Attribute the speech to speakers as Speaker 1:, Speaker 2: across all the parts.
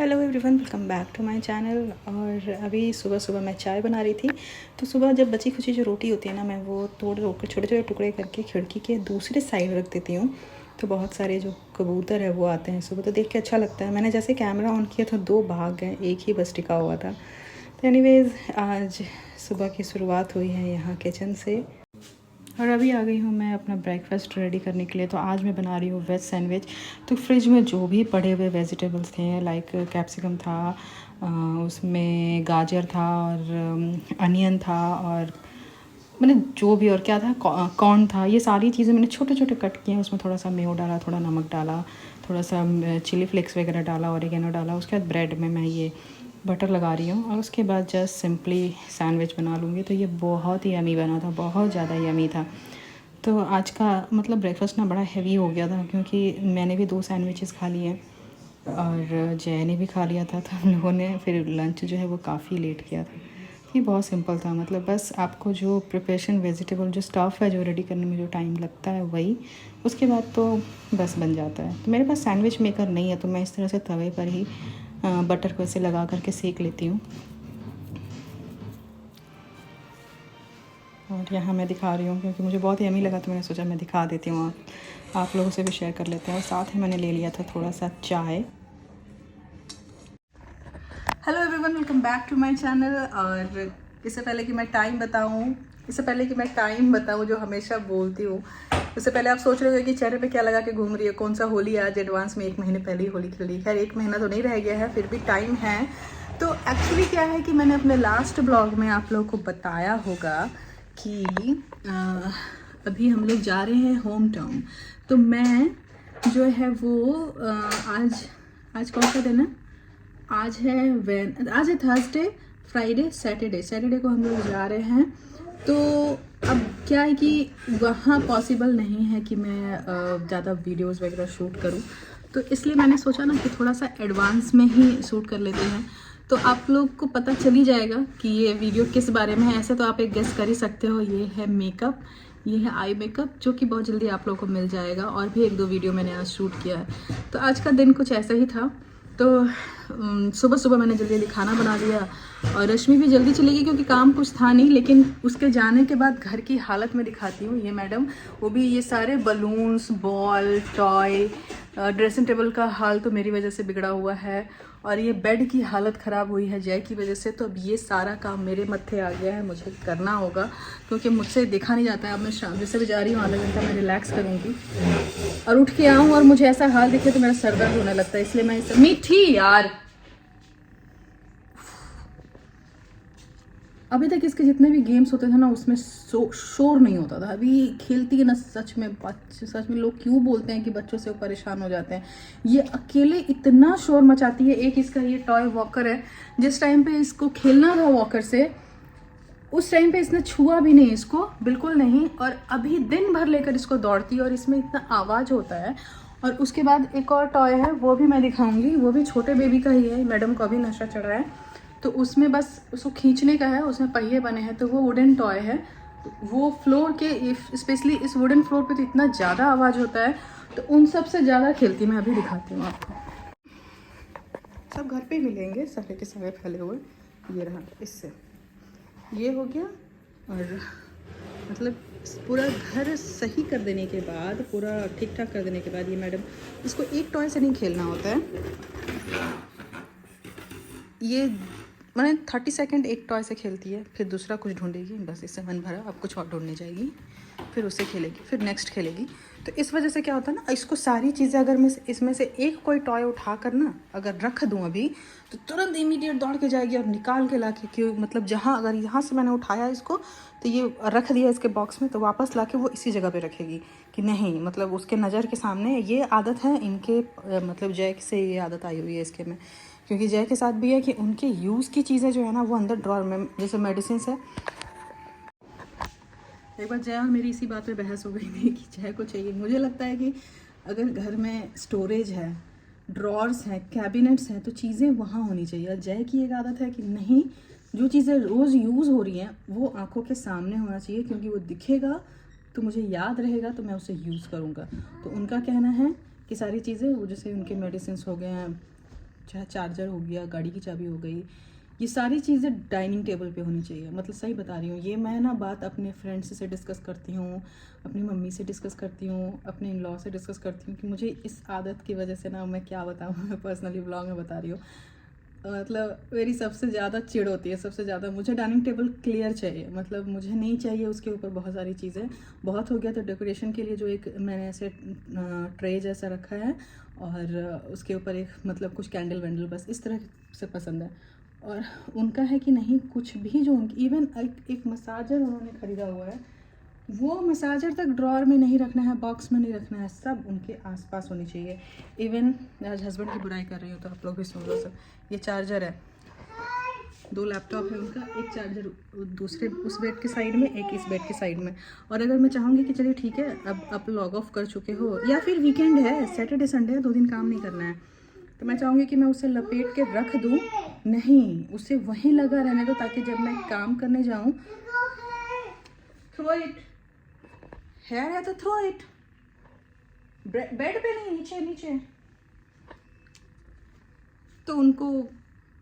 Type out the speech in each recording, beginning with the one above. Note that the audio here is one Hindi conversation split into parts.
Speaker 1: Hello everyone, welcome back to my channel. और अभी सुबह सुबह मैं चाय बना रही थी। तो सुबह जब बची खुची जो रोटी होती है ना, मैं वो तोड़ के छोटे छोटे टुकड़े करके खिड़की के दूसरे साइड रख देती हूँ। तो बहुत सारे जो कबूतर है वो आते हैं सुबह, तो देख के अच्छा लगता है। मैंने जैसे कैमरा ऑन किया तो 2 भाग गए, एक ही बस टिका हुआ था। तो एनीवेज़, आज सुबह की शुरुआत हुई है यहाँ किचन से। और अभी आ गई हूँ मैं अपना ब्रेकफास्ट रेडी करने के लिए। तो आज मैं बना रही हूँ वेज सैंडविच। तो फ्रिज में जो भी पड़े हुए वेजिटेबल्स थे, लाइक कैप्सिकम था, उसमें गाजर था और अनियन था, और मैंने जो भी और क्या था, कॉर्न था, ये सारी चीज़ें मैंने छोटे छोटे कट किए हैं। उसमें थोड़ा सा मेयो डाला, थोड़ा नमक डाला, थोड़ा सा चिली फ्लेक्स वगैरह डाला, ऑरिगेनो डाला। उसके बाद ब्रेड में मैं ये बटर लगा रही हूँ और उसके बाद जस्ट सिंपली सैंडविच बना लूँगी। तो ये बहुत ही यमी बना था, बहुत ज़्यादा यमी था। तो आज का मतलब ब्रेकफास्ट ना बड़ा हैवी हो गया था, क्योंकि मैंने भी 2 सैंडविचेस खा लिए और जय ने भी खा लिया था। तो हम लोगों ने फिर लंच जो है वो काफ़ी लेट किया था। ये बहुत सिंपल था, मतलब बस आपको जो प्रिपरेशन वेजिटेबल जो स्टफ़ है जो रेडी करने में जो टाइम लगता है वही, उसके बाद तो बस बन जाता है। तो मेरे पास सैंडविच मेकर नहीं है, तो मैं इस तरह से तवे पर ही बटर को ऐसे लगा करके सेक लेती हूँ। और यहाँ मैं दिखा रही हूँ क्योंकि मुझे बहुत यमी लगा, तो मैंने सोचा मैं दिखा देती हूँ, आप लोगों से भी शेयर कर लेते हैं। और साथ ही मैंने ले लिया था थोड़ा सा चाय। Hello everyone, welcome back to my channel. और इससे पहले कि मैं टाइम बताऊँ जो हमेशा बोलती हूँ, उससे पहले आप सोच रहे हो कि चेहरे पे क्या लगा के घूम रही है, कौन सा होली आज एडवांस में 1 महीने पहले ही होली खेल ली। खैर 1 महीना तो नहीं रह गया है, फिर भी टाइम है। तो एक्चुअली क्या है कि मैंने अपने लास्ट ब्लॉग में आप लोगों को बताया होगा कि अभी हम लोग जा रहे हैं होम टाउन। तो मैं जो है वो आज कौन सा दिन है? आज है थर्सडे, फ्राइडे, सैटरडे को हम लोग जा रहे हैं। तो अब क्या है कि वहाँ पॉसिबल नहीं है कि मैं ज़्यादा वीडियोस वगैरह शूट करूँ। तो इसलिए मैंने सोचा ना कि थोड़ा सा एडवांस में ही शूट कर लेते हैं। तो आप लोग को पता चल ही जाएगा कि ये वीडियो किस बारे में है। ऐसे तो आप एक गेस कर ही सकते हो। ये है मेकअप, ये है आई मेकअप, जो कि बहुत जल्दी आप लोगों को मिल जाएगा। और भी 1-2 वीडियो मैंने आज शूट किया है। तो आज का दिन कुछ ऐसा ही था। तो सुबह सुबह मैंने जल्दी जल्दी खाना बना दिया और रश्मि भी जल्दी चली गई क्योंकि काम कुछ था नहीं। लेकिन उसके जाने के बाद घर की हालत में दिखाती हूँ। ये मैडम, वो भी ये सारे balloons, ball, toy, dressing table का हाल तो मेरी वजह से बिगड़ा हुआ है। और ये बेड की हालत ख़राब हुई है जय की वजह से। तो अब ये सारा काम मेरे मत्थे आ गया है, मुझे करना होगा क्योंकि मुझसे देखा नहीं जाता है। अब मैं शाम जैसे भी जा रही हूँ, आधा घंटा मैं रिलैक्स करूँगी और उठ के आऊँ और मुझे ऐसा हाल दिखे तो मेरा सर दर्द होने लगता है। इसलिए मैं मीठी यार, अभी तक इसके जितने भी गेम्स होते थे ना उसमें शोर नहीं होता था। अभी खेलती है ना, सच में लोग क्यों बोलते हैं कि बच्चों से वो परेशान हो जाते हैं। ये अकेले इतना शोर मचाती है। एक इसका ये टॉय वॉकर है, जिस टाइम पे इसको खेलना था वॉकर से, उस टाइम पे इसने छुआ भी नहीं इसको, बिल्कुल नहीं। और अभी दिन भर लेकर इसको दौड़ती है और इसमें इतना आवाज़ होता है। और उसके बाद एक और टॉय है, वो भी मैं दिखाऊंगी, वो भी छोटे बेबी का ही है। मैडम को अभी नशा चढ़ा है, तो उसमें बस उसको खींचने का है, उसमें पहिए बने हैं। तो वो वुडन टॉय है। तो वो फ्लोर के, स्पेशली इस वुडन फ्लोर पे तो इतना ज़्यादा आवाज़ होता है, तो उन सब से ज़्यादा खेलती। मैं अभी दिखाती हूँ आपको। सब घर पे ही मिलेंगे, सारे के सारे फैले हुए। ये रहा, इससे ये हो गया। और मतलब पूरा घर सही कर देने के बाद, पूरा ठीक ठाक कर देने के बाद, ये मैडम, इसको एक टॉय से नहीं खेलना होता है। ये मैंने 30 सेकंड एक टॉय से खेलती है, फिर दूसरा कुछ ढूंढेगी, बस इससे मन भरा, अब कुछ और ढूंढने जाएगी, फिर उससे खेलेगी, फिर नेक्स्ट खेलेगी। तो इस वजह से क्या होता है ना, इसको सारी चीज़ें अगर मैं इसमें से एक कोई टॉय उठा कर ना अगर रख दूँ अभी, तो तुरंत इमीडिएट दौड़ के जाएगी और निकाल के ला के, क्यों मतलब जहाँ, अगर यहाँ से मैंने उठाया इसको तो ये रख दिया इसके बॉक्स में, तो वापस ला के वो इसी जगह पे रखेगी कि नहीं, मतलब उसके नज़र के सामने। ये आदत है इनके, मतलब जय से ये आदत आई हुई है इसके में। क्योंकि जय के साथ भी है कि उनके यूज़ की चीज़ें जो है ना वो अंदर ड्रॉर में, जैसे मेडिसिन है। एक बार जय और मेरी इसी बात पे बहस हो गई थी कि जय को चाहिए, मुझे लगता है कि अगर घर में स्टोरेज है, ड्रॉर्स हैं, कैबिनेट्स हैं, तो चीज़ें वहाँ होनी चाहिए। और जय की एक आदत है कि नहीं, जो चीज़ें रोज़ यूज़ हो रही हैं वो आंखों के सामने होना चाहिए, क्योंकि वो दिखेगा तो मुझे याद रहेगा, तो मैं उसे यूज़ करूँगा। तो उनका कहना है कि सारी चीज़ें, वो जैसे उनके मेडिसिन हो गए हैं, चाहे चार्जर हो गया, गाड़ी की चाबी हो गई, ये सारी चीज़ें डाइनिंग टेबल पे होनी चाहिए। मतलब सही बता रही हूँ, ये मैं ना बात अपने फ्रेंड्स से डिस्कस करती हूँ, अपनी मम्मी से डिस्कस करती हूँ, अपने इन लॉ से डिस्कस करती हूँ कि मुझे इस आदत की वजह से ना, मैं क्या बताऊँ, मैं पर्सनली ब्लॉग में बता रही हूँ, मतलब मेरी सबसे ज़्यादा चिढ़ होती है, सबसे ज़्यादा मुझे डाइनिंग टेबल क्लियर चाहिए। मतलब मुझे नहीं चाहिए उसके ऊपर बहुत सारी चीज़ें। बहुत हो गया तो डेकोरेशन के लिए जो एक मैंने ऐसे ट्रे जैसा रखा है, और उसके ऊपर एक मतलब कुछ कैंडल वैंडल, बस इस तरह से पसंद है। और उनका है कि नहीं, कुछ भी जो उनकी, इवन एक मसाजर उन्होंने ख़रीदा हुआ है, वो मसाजर तक ड्रॉअर में नहीं रखना है, बॉक्स में नहीं रखना है, सब उनके आसपास होनी चाहिए। इवन आज हस्बैंड की बुराई कर रही हूँ तो आप लोग भी सुन लो सब। ये चार्जर है, 2 लैपटॉप है उनका, एक चार्जर दूसरे उस बेड के साइड में, एक इस बेड के साइड में। और अगर मैं चाहूँगी कि चलिए ठीक है, अब आप लॉग ऑफ कर चुके हो, या फिर वीकेंड है, सैटरडे संडे है, 2 दिन काम नहीं करना है, तो मैं चाहूँगी कि मैं उसे लपेट के रख दूँ। नहीं, उसे वहीं लगा रहने दो, ताकि जब मैं काम करने जाऊँ, थ्रो इट, हेयर है तो थ्रो इट, बेड पे नहीं, नीचे नीचे। तो उनको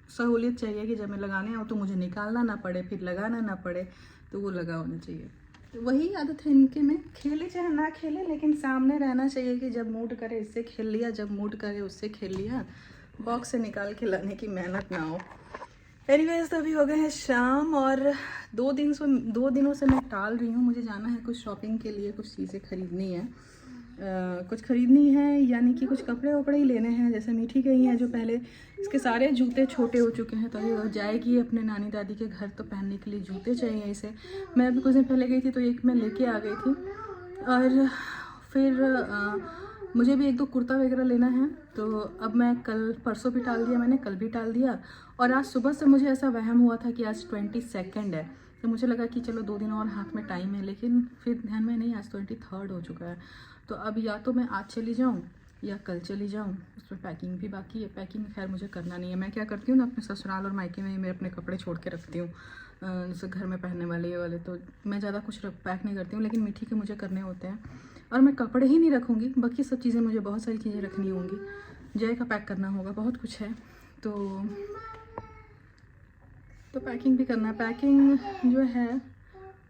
Speaker 1: सहूलियत चाहिए कि जब मैं लगाने आऊँ तो मुझे निकालना ना पड़े, फिर लगाना ना पड़े, तो वो लगा होना चाहिए। तो वही आदत है इनके में, खेले चाहे ना खेले, लेकिन सामने रहना चाहिए कि जब मूड करे इससे खेल लिया, जब मूड करे उससे खेल लिया, बॉक्स से निकाल के लाने की मेहनत ना हो। एनीवेज, तो अभी हो गए हैं शाम, और 2 दिनों से मैं टाल रही हूँ। मुझे जाना है कुछ शॉपिंग के लिए, कुछ चीज़ें खरीदनी है, कुछ खरीदनी है, यानी कि कुछ कपड़े वपड़े ही लेने हैं। जैसे मीठी गई है जो पहले, इसके सारे जूते छोटे हो चुके हैं, तो ये जाएगी अपने नानी दादी के घर, तो पहनने के लिए जूते चाहिए इसे। मैं अभी कुछ दिन पहले गई थी तो एक मैं लेके आ गई थी, और फिर मुझे भी 1-2 कुर्ता वगैरह लेना है। तो अब मैं कल परसों भी टाल दिया, मैंने कल भी टाल दिया, और आज सुबह से मुझे ऐसा वहम हुआ था कि आज 22 है, तो मुझे लगा कि चलो 2 दिन और हाथ में टाइम है, लेकिन फिर ध्यान में नहीं, आज 23 हो चुका है। तो अब या तो मैं आज चली जाऊँ या कल चली जाऊँ, उसमें पैकिंग भी बाकी है। पैकिंग खैर मुझे करना नहीं है, मैं क्या करती हूँ ना, अपने ससुराल और मायके में मैं अपने कपड़े छोड़ के रखती हूँ, जैसे घर में पहनने वाले ये वाले, तो मैं ज़्यादा कुछ पैक नहीं करती हूँ। लेकिन मीठी के मुझे करने होते हैं, और मैं कपड़े ही नहीं रखूँगी, बाकी सब चीज़ें, मुझे बहुत सारी चीज़ें रखनी होंगी। जय का पैक करना होगा, बहुत कुछ है, तो पैकिंग भी करना है। पैकिंग जो है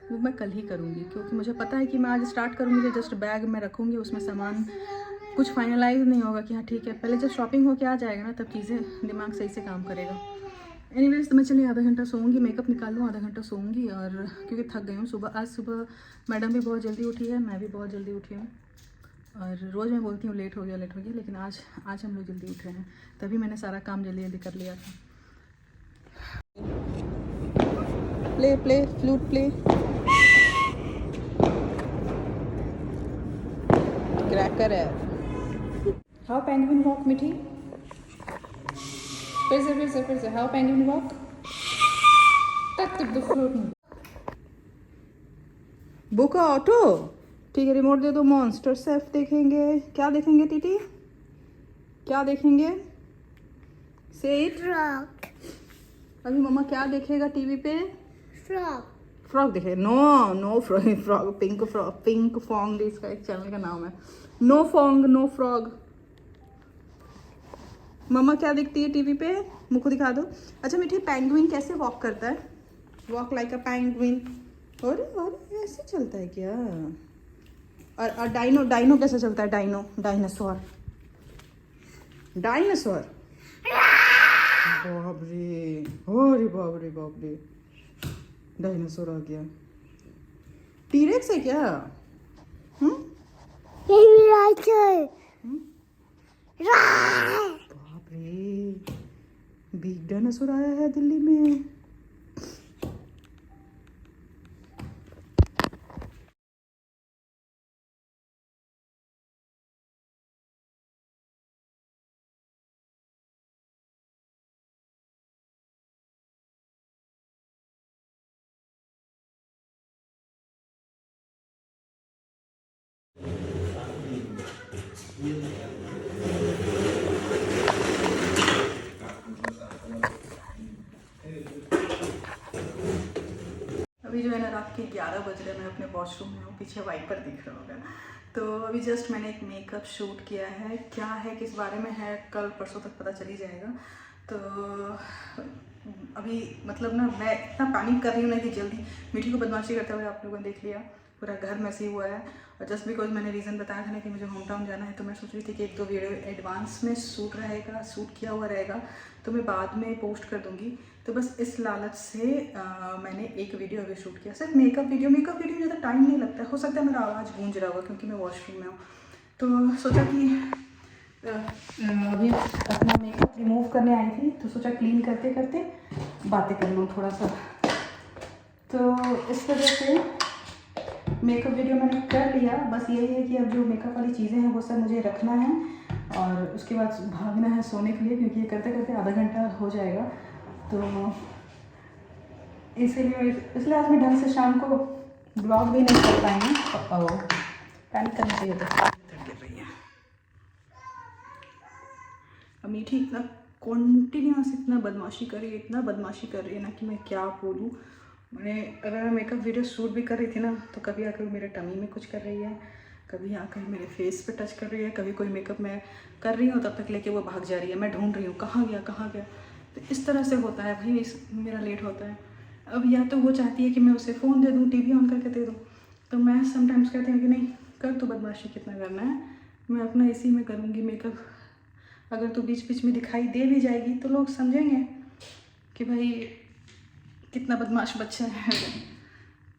Speaker 1: वो मैं कल ही करूँगी, क्योंकि मुझे पता है कि मैं आज स्टार्ट करूँगी तो जस्ट बैग में रखूँगी, उसमें सामान कुछ फाइनलाइज नहीं होगा कि हाँ ठीक है। पहले जब शॉपिंग होके आ जाएगा ना, तब चीज़ें दिमाग सही से काम करेगा। एनीवेज, तो मैं चलिए आधा घंटा सोऊंगी, मेकअप निकाल लूँ, आधा घंटा सोऊंगी, और क्योंकि थक गई हूँ। आज सुबह मैडम भी बहुत जल्दी उठी है, मैं भी बहुत जल्दी उठी हूँ, और रोज़ मैं बोलती हूँ लेट हो गया, लेकिन आज हम लोग जल्दी उठ रहे हैं, तभी मैंने सारा काम जल्दी जल्दी कर लिया था। प्ले फ्लूट प्ले, क्रैकर है। हाउ पेंगुइन वॉक मीठी, फिर से हाउ पेंगुइन वॉक, टक द फ्लूट। बुक ऑटो, ठीक है, रिमोट दे दो। मॉन्स्टर सेफ देखेंगे, क्या देखेंगे टीटी, क्या देखेंगे, से इट। अभी मम्मा क्या देखेगा टीवी पे, फ्रॉग देखे। नो फ्रॉग, पिंक फॉन्ग इसका एक चैनल का नाम है, नो फॉन्ग नो फ्रॉग। मम्मा क्या देखती है टीवी पे, मुझको दिखा दो। अच्छा मीठी, पेंगुइन कैसे वॉक करता है, वॉक लाइक अ पेंगुइन, और ऐसे चलता है क्या। और डाइनो कैसे चलता है, डायनासोर बाप रे, डायनासोर आ गया। टीरेक्स है क्या, बाप रे, बिग डायनासोर आया है दिल्ली में। अभी जो है ना, रात के 11 बज रहे हैं, मैं अपने वॉशरूम में हूँ, पीछे वाइपर दिख रहा होगा। तो अभी जस्ट मैंने एक मेकअप शूट किया है, क्या है किस बारे में है कल परसों तक पता चल ही जाएगा। तो अभी मतलब ना मैं इतना पैनिक कर रही हूँ ना कि जल्दी मीठी को बदमाशी करते हुए आप लोगों ने देख लिया, पूरा घर मैसी हुआ है। और जस्ट बिकॉज मैंने रीज़न बताया था ना कि मुझे होम टाउन जाना है, तो मैं सोच रही थी कि 1-2 वीडियो एडवांस में शूट रहेगा, शूट किया हुआ रहेगा, तो मैं बाद में पोस्ट कर दूँगी। तो बस इस लालच से मैंने एक वीडियो अभी शूट किया, सिर्फ मेकअप वीडियो में ज़्यादा टाइम नहीं लगता है। हो सकता है मेरा आवाज़ गूंज रहा होगा क्योंकि मैं वॉशरूम में हूँ। तो सोचा कि अभी अपना मेकअप रिमूव करने आई थी, तो सोचा क्लीन करते करते बातें कर लूँ थोड़ा सा। तो इस वजह से मेकअप वीडियो मैंने कर लिया। बस यही है कि अब जो मेकअप वाली चीज़ें हैं वो सब मुझे रखना है और उसके बाद भागना है सोने के लिए, क्योंकि ये करते करते आधा घंटा हो जाएगा। तो इसलिए आज मैं ढंग से शाम को ब्लॉग भी नहीं कर पाएंगे। पैनिक करना चाहिए था। गिर रही है अब मीठी, इतना कॉन्टीन्यूस इतना बदमाशी कर रही है, इतना बदमाशी कर रही है ना कि मैं क्या बोलूँ। अगर मैं मेकअप वीडियो शूट भी कर रही थी ना, तो कभी आकर मेरे टमी में कुछ कर रही है, कभी आकर मेरे फेस पे टच कर रही है, कभी कोई मेकअप मैं कर रही हूँ तब तक लेके वो भाग जा रही है, मैं ढूंढ रही हूँ कहाँ गया। तो इस तरह से होता है भाई, मेरा लेट होता है। अब या तो वो चाहती है कि मैं उसे फ़ोन दे दूँ, टीवी ऑन करके दे दूँ, तो मैं समटाइम्स कहती हूँ कि नहीं कर, तो बदमाशी कितना करना है, मैं अपना इसी में करूँगी मेकअप। अगर तो बीच बीच में दिखाई दे भी जाएगी तो लोग समझेंगे कि भाई कितना बदमाश बच्चा है।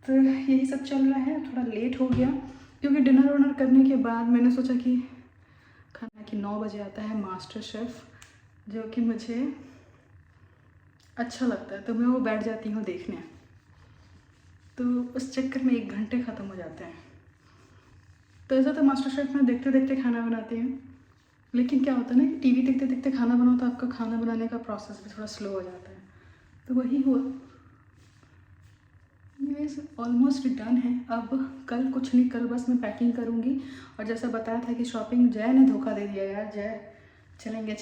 Speaker 1: तो यही सब चल रहा है। थोड़ा लेट हो गया क्योंकि डिनर वनर करने के बाद मैंने सोचा कि खाना कि 9 बजे आता है मास्टर शेफ़, जो कि मुझे अच्छा लगता है, तो मैं वो बैठ जाती हूँ देखने। तो उस चक्कर में 1 घंटे ख़त्म हो जाते हैं। तो ऐसा तो मास्टर शेफ़ में देखते देखते खाना बनाती हूँ, लेकिन क्या होता है ना कि टीवी देखते देखते खाना बनाओ तो आपका खाना बनाने का प्रोसेस भी थोड़ा स्लो हो जाता है। तो वही हुआ। ऑलमोस्ट डन है। अब कल कुछ नहीं, कल बस मैं पैकिंग करूँगी। और जैसा बताया था कि शॉपिंग जय ने धोखा दे दिया यार। जय चलेंगे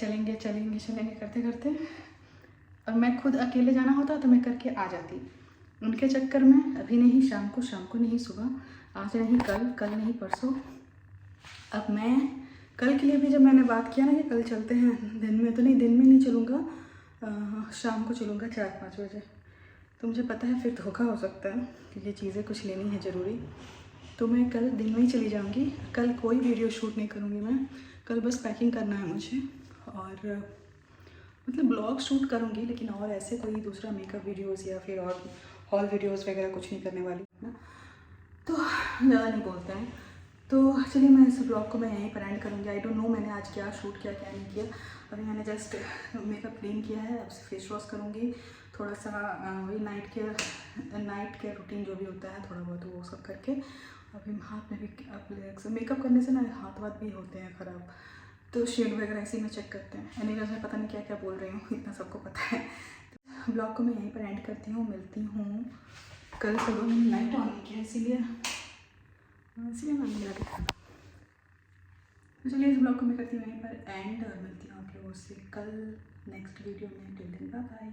Speaker 1: करते करते, अब मैं खुद अकेले जाना होता तो मैं करके आ जाती। उनके चक्कर में अभी नहीं, शाम को नहीं, सुबह, आज नहीं कल नहीं परसों। अब मैं कल के लिए भी जब मैंने बात किया ना कि कल चलते हैं दिन में, तो नहीं, दिन में नहीं चलूँगा, शाम को चलूँगा 4-5 बजे। तो मुझे पता है फिर धोखा हो सकता है क्योंकि चीज़ें कुछ लेनी है ज़रूरी। तो मैं कल दिन में ही चली जाऊँगी। कल कोई वीडियो शूट नहीं करूँगी मैं, कल बस पैकिंग करना है मुझे। और मतलब ब्लॉग शूट करूँगी, लेकिन और ऐसे कोई दूसरा मेकअप वीडियोज़ या फिर और हॉल वीडियोज़ वगैरह कुछ नहीं करने वाली ना, तो ज़्यादा नहीं बोलते हैं। तो चलिए मैं इस ब्लॉग को मैं यहीं पर एंड करूँगी। आई डोंट नो मैंने आज क्या शूट किया क्या नहीं किया। अभी मैंने जस्ट मेकअप क्लीन किया है, अब से फेस वॉश करूँगी, थोड़ा सा वही नाइट केयर रूटीन जो भी होता है थोड़ा बहुत वो सब करके। अभी हाथ में भी अब मेकअप करने से ना हाथ वाथ भी होते हैं ख़राब, तो शेड वगैरह इसी में चेक करते हैं। एनीवेज मैं पता नहीं क्या क्या बोल रही हूँ, इतना सबको पता है। तो ब्लॉग को मैं यहीं पर एंड करती हूँ, मिलती हूँ कल। सुबह मैंने लाइट ऑन नहीं किया इसीलिए मैं नहीं लगा। तो चलिए इस ब्लॉग को मैं करती हूँ यहीं पर एंड और मिलती हूँ आप लोगों से कल नेक्स्ट वीडियो में। Till then bye bye.